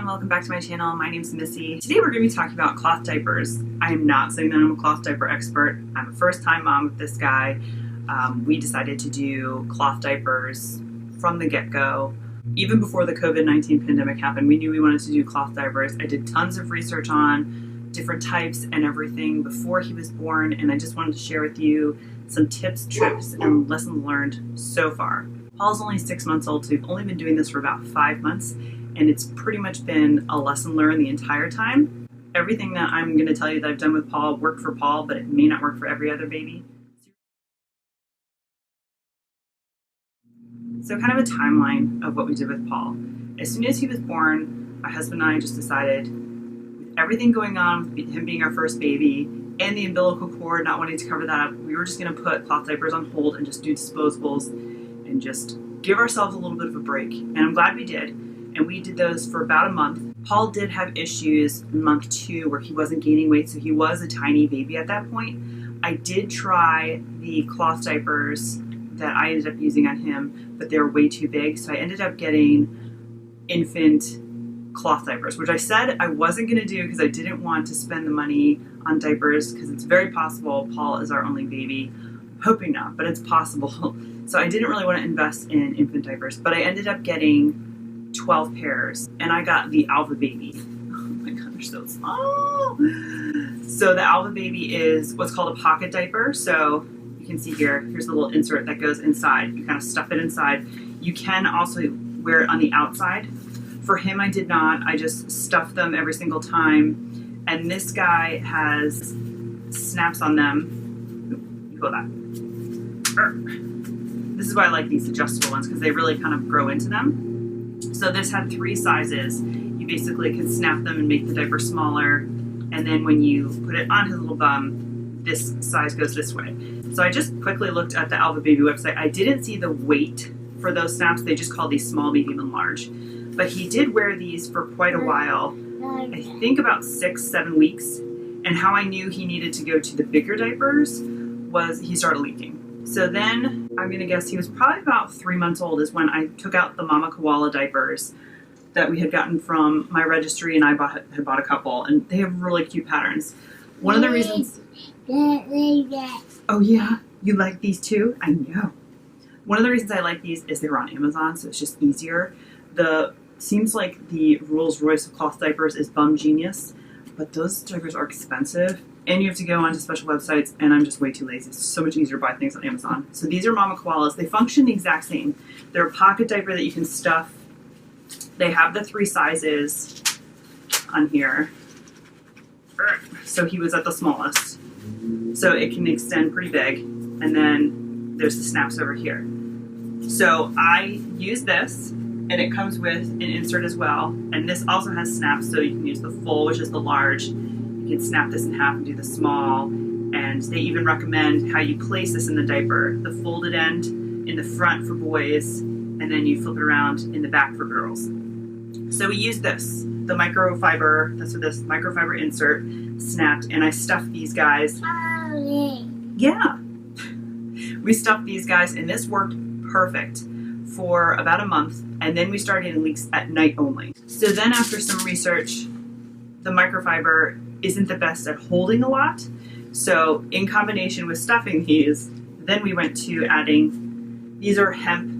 welcome back to my channel. My name's Missy. Today we're going to be talking about cloth diapers. I am not saying that I'm a cloth diaper expert. I'm a first-time mom with this guy. We decided to do cloth diapers from the get-go. Even before the COVID-19 pandemic happened, we knew we wanted to do cloth diapers. I did tons of research on different types and everything before he was born, and I just wanted to share with you some tips, tricks, and lessons learned so far. Paul's only 6 months old, so we've only been doing this for about 5 months, and it's pretty much been a lesson learned the entire time. Everything that I'm going to tell you that I've done with Paul worked for Paul, but it may not work for every other baby. So kind of a timeline of what we did with Paul. As soon as he was born, my husband and I just decided, with everything going on, with him being our first baby, and the umbilical cord, not wanting to cover that up, we were just going to put cloth diapers on hold and just do disposables and just give ourselves a little bit of a break. And I'm glad we did. And we did those for about a month. Paul did have issues in month 2 where he wasn't gaining weight, so he was a tiny baby at that point. I did try the cloth diapers that I ended up using on him, but they were way too big, so I ended up getting infant cloth diapers, which I said I wasn't going to do because I didn't want to spend the money on diapers, because it's very possible Paul is our only baby. Hoping not, but it's possible. So I didn't really want to invest in infant diapers, but I ended up getting 12 pairs, and I got the Alvababy. Oh my god, they're so small. So the Alvababy is what's called a pocket diaper. So you can see here's the little insert that goes inside. You kind of stuff it inside. You can also wear it on the outside. For him, I did not. I just stuffed them every single time. And this guy has snaps on them. You feel that? This is why I like these adjustable ones, because they really kind of grow into them. So this had 3 sizes. You basically can snap them and make the diaper smaller. And then when you put it on his little bum, this size goes this way. So I just quickly looked at the Alvababy website. I didn't see the weight for those snaps. They just call these small, medium, and large. But he did wear these for quite a while. I think about 6-7 weeks. And how I knew he needed to go to the bigger diapers was he started leaking. So then I'm going to guess he was probably about 3 months old is when I took out the Mama Koala diapers that we had gotten from my registry, and I had bought a couple, and they have really cute patterns. One of the reasons... Oh yeah? You like these too? I know. One of the reasons I like these is they were on Amazon, so it's just easier. Seems like the Rolls-Royce of cloth diapers is Bum Genius, but those diapers are expensive. And you have to go onto special websites, and I'm just way too lazy. It's so much easier to buy things on Amazon. So these are Mama Koalas. They function the exact same. They're a pocket diaper that you can stuff. They have the 3 sizes on here. So he was at the smallest. So it can extend pretty big. And then there's the snaps over here. So I use this, and it comes with an insert as well. And this also has snaps, so you can use the full, which is the large. You can snap this in half and do the small, and they even recommend how you place this in the diaper. The folded end in the front for boys, and then you flip it around in the back for girls. So we use this, the microfiber, that's what this microfiber insert snapped, and I stuffed these guys. Yeah. We stuffed these guys, and this worked perfect for about a month, and then we started getting leaks at night only. So then after some research, the microfiber isn't the best at holding a lot. So in combination with stuffing these, then we went to adding, these are hemp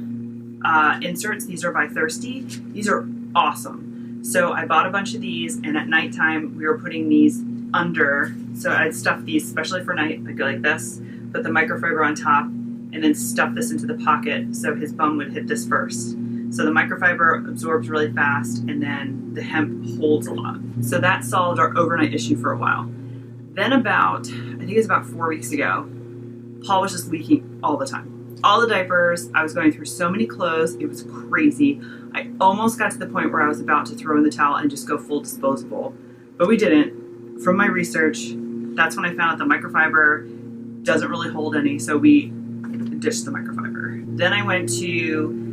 inserts. These are by Thirsty. These are awesome. So I bought a bunch of these, and at nighttime we were putting these under. So I'd stuff these, especially for night. I'd go like this, put the microfiber on top, and then stuff this into the pocket so his bum would hit this first. So the microfiber absorbs really fast, and then the hemp holds a lot. So that solved our overnight issue for a while. Then I think it was about 4 weeks ago, Paul was just leaking all the time. All the diapers, I was going through so many clothes, it was crazy. I almost got to the point where I was about to throw in the towel and just go full disposable, but we didn't. From my research, that's when I found out the microfiber doesn't really hold any, so we ditched the microfiber. Then I went to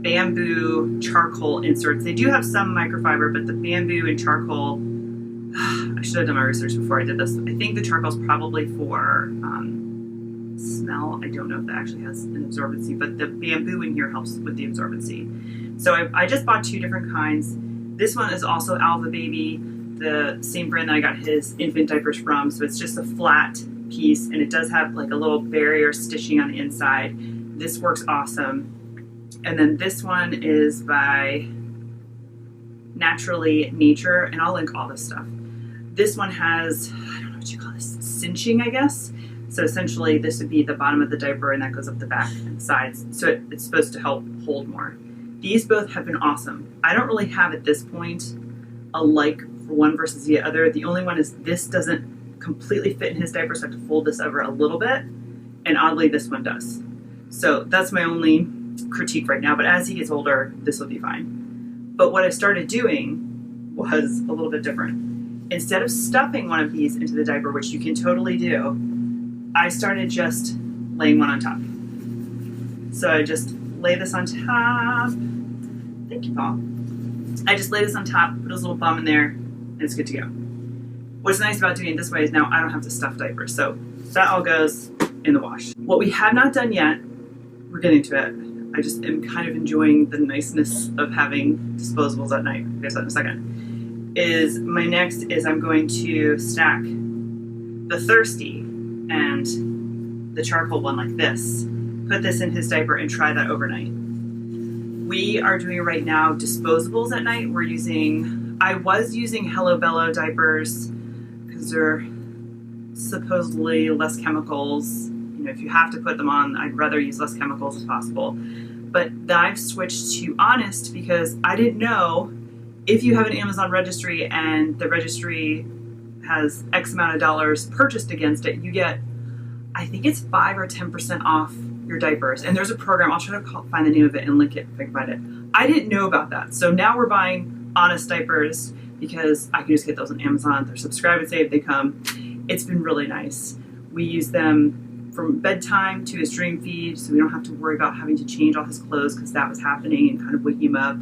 bamboo charcoal inserts. They do have some microfiber, but the bamboo and charcoal, I should have done my research before I did this. I think the charcoal's probably for smell. I don't know if that actually has an absorbency, but the bamboo in here helps with the absorbency. So I just bought 2 different kinds. This one is also Alvababy, the same brand that I got his infant diapers from. So it's just a flat piece, and it does have like a little barrier stitching on the inside. This works awesome. And then this one is by Naturally Nature, and I'll link all this stuff. This one has, I don't know what you call this, cinching, I guess. So essentially this would be the bottom of the diaper, and that goes up the back and sides. So it's supposed to help hold more. These both have been awesome. I don't really have at this point a like for one versus the other. The only one is this doesn't completely fit in his diaper, so I have to fold this over a little bit. And oddly, this one does. So that's my only critique right now. But as he gets older, this will be fine. But what I started doing was a little bit different. Instead of stuffing one of these into the diaper, which you can totally do, I started just laying one on top. So I just lay this on top. Thank you, Paul. I just lay this on top, put his little bum in there, and it's good to go. What's nice about doing it this way is now I don't have to stuff diapers. So that all goes in the wash. What we have not done yet, we're getting to it. I just am kind of enjoying the niceness of having disposables at night. I'll get to that in a second. My next is I'm going to stack the Thirsty and the charcoal one like this. Put this in his diaper and try that overnight. We are doing right now disposables at night. I was using Hello Bello diapers because they're supposedly less chemicals. You know, if you have to put them on, I'd rather use less chemicals as possible. But I've switched to Honest because I didn't know if you have an Amazon registry and the registry has X amount of dollars purchased against it, you get, I think it's 5 or 10% off your diapers. And there's a program, I'll try to find the name of it and link it if I can find it. I didn't know about that. So now we're buying Honest diapers because I can just get those on Amazon. They're subscribe and save, they come. It's been really nice. We use them from bedtime to his dream feed, so we don't have to worry about having to change all his clothes because that was happening and kind of waking him up.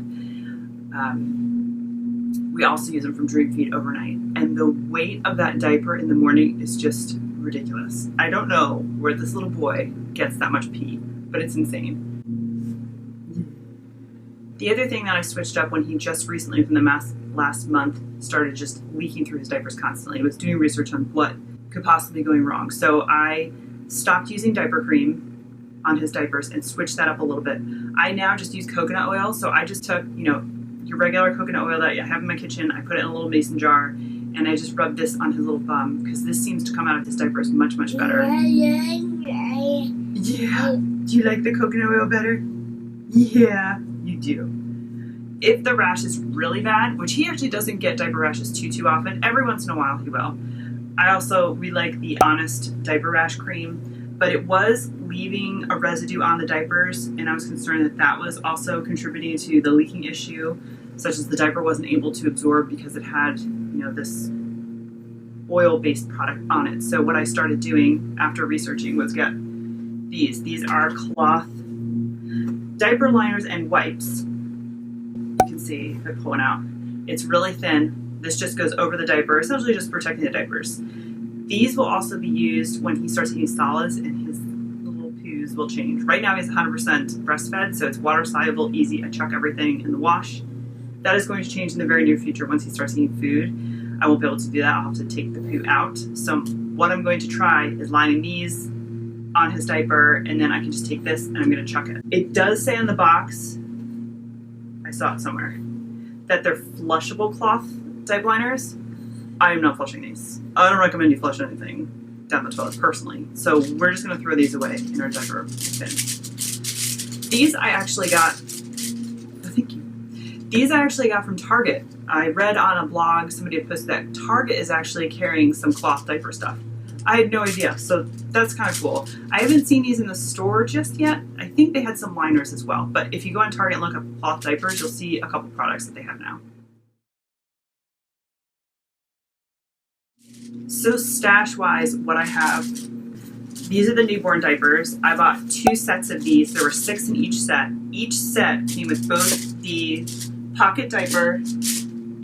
We also use them from dream feed overnight. And the weight of that diaper in the morning is just ridiculous. I don't know where this little boy gets that much pee, but it's insane. The other thing that I switched up when he just recently, within the last month, started just leaking through his diapers constantly, was doing research on what could possibly be going wrong. So I stopped using diaper cream on his diapers and switched that up a little bit. I now just use coconut oil. So I just took, your regular coconut oil that I have in my kitchen, I put it in a little mason jar, and I just rubbed this on his little bum because this seems to come out of his diapers much, much better. Yeah. Do you like the coconut oil better? Yeah, you do. If the rash is really bad, which he actually doesn't get diaper rashes too often, every once in a while he will. We like the Honest diaper rash cream, but it was leaving a residue on the diapers, and I was concerned that was also contributing to the leaking issue, such as the diaper wasn't able to absorb because it had, this oil-based product on it. So what I started doing after researching was get these. These are cloth diaper liners and wipes. You can see they're pulling out. It's really thin. This just goes over the diaper, essentially just protecting the diapers. These will also be used when he starts eating solids and his little poos will change. Right now he's 100% breastfed, so it's water soluble, easy. I chuck everything in the wash. That is going to change in the very near future once he starts eating food. I won't be able to do that. I'll have to take the poo out. So what I'm going to try is lining these on his diaper, and then I can just take this and I'm going to chuck it. It does say on the box, I saw it somewhere, that they're flushable cloth diaper liners. I am not flushing these. I don't recommend you flush anything down the toilet personally. So we're just going to throw these away in our diaper bin. These I actually got, thank you. These I actually got from Target. I read on a blog, somebody had posted that Target is actually carrying some cloth diaper stuff. I had no idea, so that's kind of cool. I haven't seen these in the store just yet. I think they had some liners as well, but if you go on Target and look up cloth diapers, you'll see a couple products that they have now. So stash-wise, what I have, these are the newborn diapers. I bought 2 sets of these. There were 6 in each set. Each set came with both the pocket diaper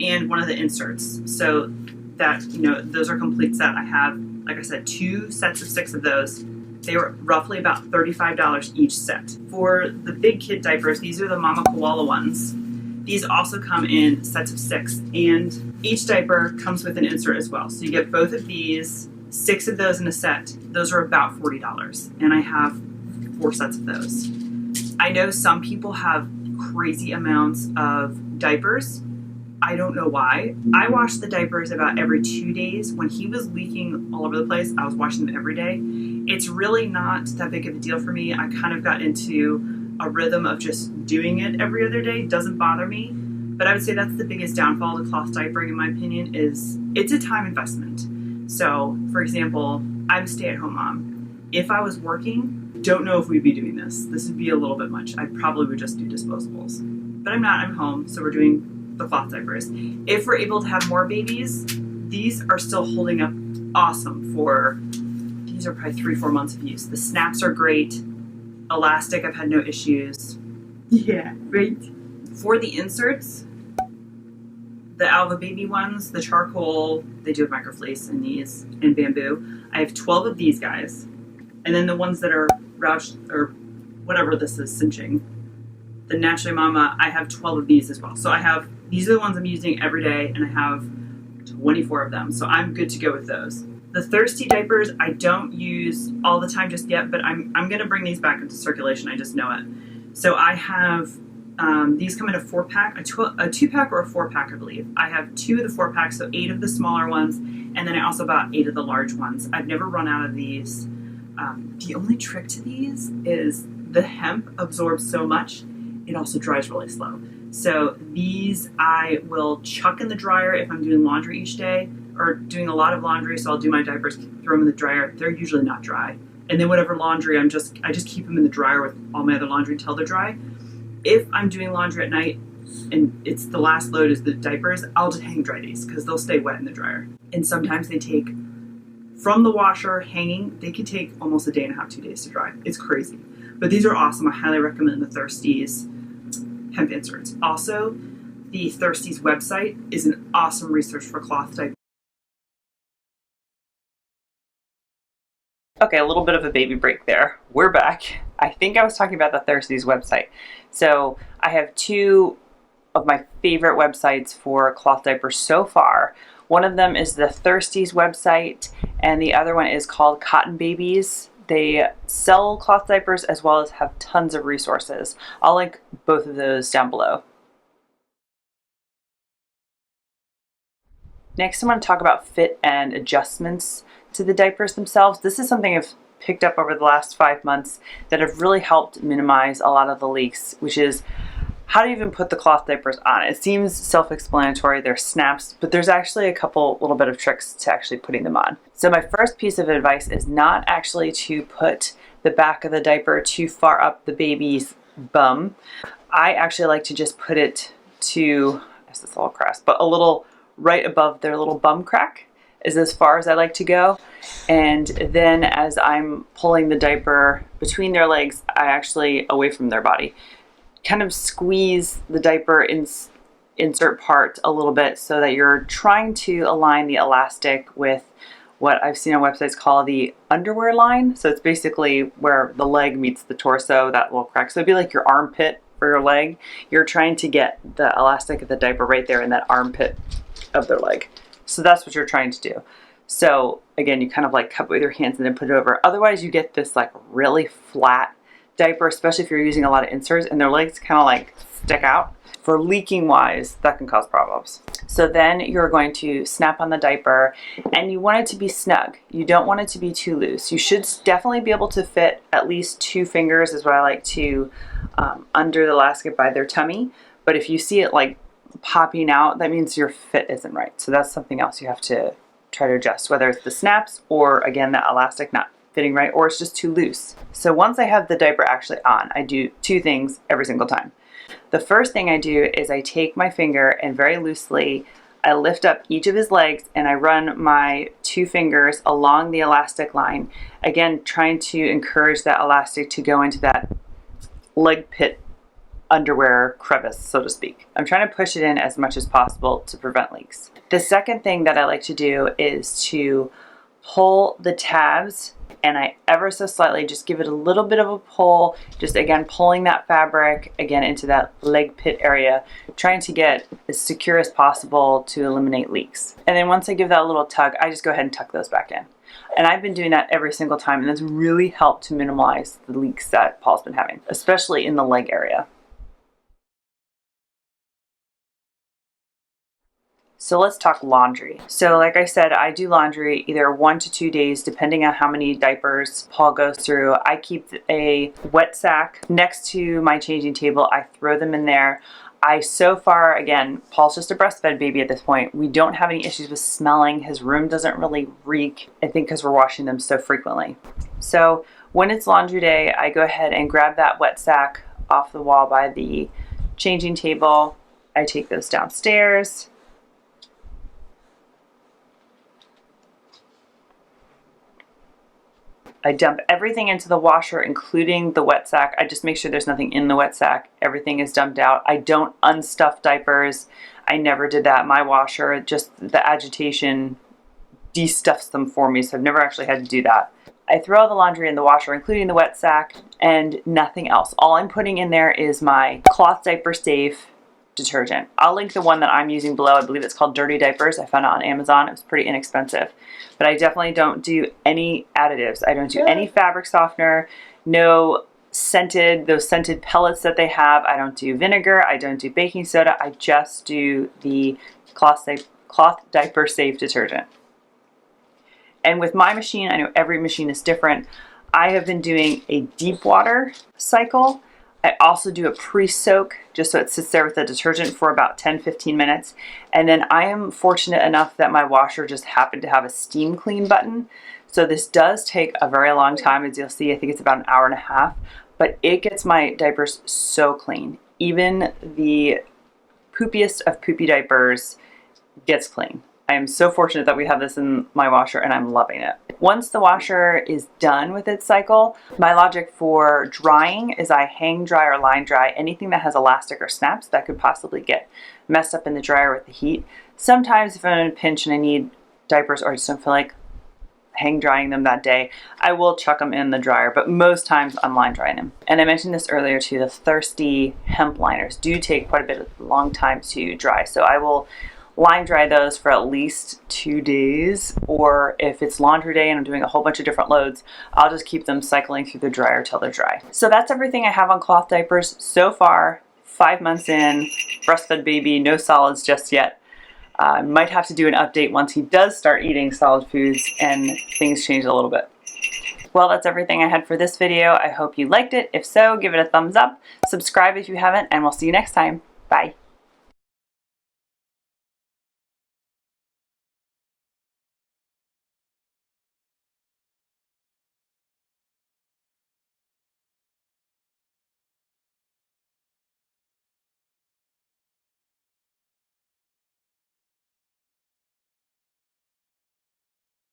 and one of the inserts. So that, those are complete set. I have, like I said, 2 sets of 6 of those. They were roughly about $35 each set. For the big kid diapers, these are the Mama Koala ones. These also come in sets of 6, and each diaper comes with an insert as well. So you get both of these, 6 of those in a set. Those are about $40, and I have 4 sets of those. I know some people have crazy amounts of diapers. I don't know why. I wash the diapers about every 2 days. When he was leaking all over the place, I was washing them every day. It's really not that big of a deal for me. I kind of got into a rhythm of just doing it every other day. It doesn't bother me. But I would say that's the biggest downfall of cloth diapering, in my opinion, is it's a time investment. So, for example, I'm a stay-at-home mom. If I was working, don't know if we'd be doing this. This would be a little bit much. I probably would just do disposables. But I'm not. I'm home, so we're doing the cloth diapers. If we're able to have more babies, these are still holding up awesome for, these are probably 3-4 months of use. The snaps are great. Elastic, I've had no issues. Yeah, right. For the inserts, the Alvababy ones, the charcoal, they do have microfleece in these, and bamboo. I have 12 of these guys. And then the ones that are Rash, or whatever this is, cinching, the Naturally Mama, I have 12 of these as well. So I have, these are the ones I'm using every day, and I have 24 of them. So I'm good to go with those. The Thirsty diapers, I don't use all the time just yet, but I'm going to bring these back into circulation. I just know it. So I have, these come in a 4-pack, a 2-pack or a 4-pack, I believe. I have 2 of the 4-packs, so 8 of the smaller ones, and then I also bought 8 of the large ones. I've never run out of these. The only trick to these is the hemp absorbs so much, it also dries really slow. So these I will chuck in the dryer if I'm doing laundry each day, or doing a lot of laundry, so I'll do my diapers, throw them in the dryer. They're usually not dry. And then whatever laundry, I just keep them in the dryer with all my other laundry until they're dry. If I'm doing laundry at night and it's the last load is the diapers, I'll just hang dry these because they'll stay wet in the dryer. And sometimes they take, from the washer hanging, they could take almost a day and a half, 2 days to dry. It's crazy. But these are awesome. I highly recommend the Thirsties hemp inserts. Also, the Thirsties website is an awesome resource for cloth diapers. Okay, a little bit of a baby break there. We're back. I think I was talking about the Thirsties website. So I have 2 of my favorite websites for cloth diapers so far. One of them is the Thirsties website, and the other one is called Cotton Babies. They sell cloth diapers as well as have tons of resources. I'll link both of those down below. Next, I want to talk about fit and adjustments to the diapers themselves. This is something I've picked up over the last 5 months that have really helped minimize a lot of the leaks, which is how to even put the cloth diapers on. It seems self-explanatory, they're snaps, but there's actually a couple little bit of tricks to actually putting them on. So my first piece of advice is not actually to put the back of the diaper too far up the baby's bum. I actually like to just put it to, it's a little crass, but a little right above their little bum crack is as far as I like to go. And then as I'm pulling the diaper between their legs, I actually, away from their body, kind of squeeze the diaper insert part a little bit so that you're trying to align the elastic with what I've seen on websites call the underwear line. So it's basically where the leg meets the torso, that little crack. So it'd be like your armpit for your leg. You're trying to get the elastic of the diaper right there in that armpit of their leg. So that's what you're trying to do. So again, you kind of like cup it with your hands and then put it over. Otherwise you get this like really flat diaper, especially if you're using a lot of inserts and their legs kind of like stick out. For leaking wise, that can cause problems. So then you're going to snap on the diaper and you want it to be snug. You don't want it to be too loose. You should definitely be able to fit at least 2 fingers is what I like to under the elastic by their tummy. But if you see it like popping out, that means your fit isn't right. So that's something else you have to try to adjust, whether it's the snaps or again, that elastic not fitting right, or it's just too loose. So once I have the diaper actually on, I do 2 things every single time. The first thing I do is I take my finger and very loosely, I lift up each of his legs and I run my 2 fingers along the elastic line. Again, trying to encourage that elastic to go into that leg pit underwear crevice, so to speak. I'm trying to push it in as much as possible to prevent leaks. The second thing that I like to do is to pull the tabs, and I ever so slightly just give it a little bit of a pull, just again pulling that fabric again into that leg pit area, trying to get as secure as possible to eliminate leaks. And then once I give that a little tug, I just go ahead and tuck those back in. And I've been doing that every single time, and that's really helped to minimize the leaks that Paul's been having, especially in the leg area. So let's talk laundry. So like I said, I do laundry either 1 to 2 days, depending on how many diapers Paul goes through. I keep a wet sack next to my changing table. I throw them in there. So far, again, Paul's just a breastfed baby at this point. We don't have any issues with smelling. His room doesn't really reek, I think because we're washing them so frequently. So when it's laundry day, I go ahead and grab that wet sack off the wall by the changing table. I take those downstairs. I dump everything into the washer, including the wet sack. I just make sure there's nothing in the wet sack. Everything is dumped out. I don't unstuff diapers. I never did that. My washer, just the agitation de-stuffs them for me, so I've never actually had to do that. I throw all the laundry in the washer, including the wet sack, and nothing else. All I'm putting in there is my cloth diaper safe detergent. I'll link the one that I'm using below. I believe it's called Dirty Diapers. I found it on Amazon. It was pretty inexpensive. But I definitely don't do any additives. I don't do any fabric softener, no scented, those scented pellets that they have. I don't do vinegar. I don't do baking soda. I just do the cloth diaper safe detergent. And with my machine, I know every machine is different. I have been doing a deep water cycle. I also do a pre-soak just so it sits there with the detergent for about 10-15 minutes. And then I am fortunate enough that my washer just happened to have a steam clean button. So this does take a very long time. As you'll see, I think it's about an hour and a half, but it gets my diapers so clean. Even the poopiest of poopy diapers gets clean. I am so fortunate that we have this in my washer, and I'm loving it. Once the washer is done with its cycle, my logic for drying is I hang dry or line dry anything that has elastic or snaps that could possibly get messed up in the dryer with the heat. Sometimes if I'm in a pinch and I need diapers or I just don't feel like hang drying them that day, I will chuck them in the dryer, but most times I'm line drying them. And I mentioned this earlier too, the thirsty hemp liners do take quite a bit of long time to dry. So I will line dry those for at least 2 days, or if it's laundry day and I'm doing a whole bunch of different loads, I'll just keep them cycling through the dryer till they're dry. So that's everything I have on cloth diapers so far. 5 months in, breastfed baby, no solids just yet. Might have to do an update once he does start eating solid foods and things change a little bit. Well, that's everything I had for this video. I hope you liked it. If so, give it a thumbs up, subscribe if you haven't, and we'll see you next time. Bye.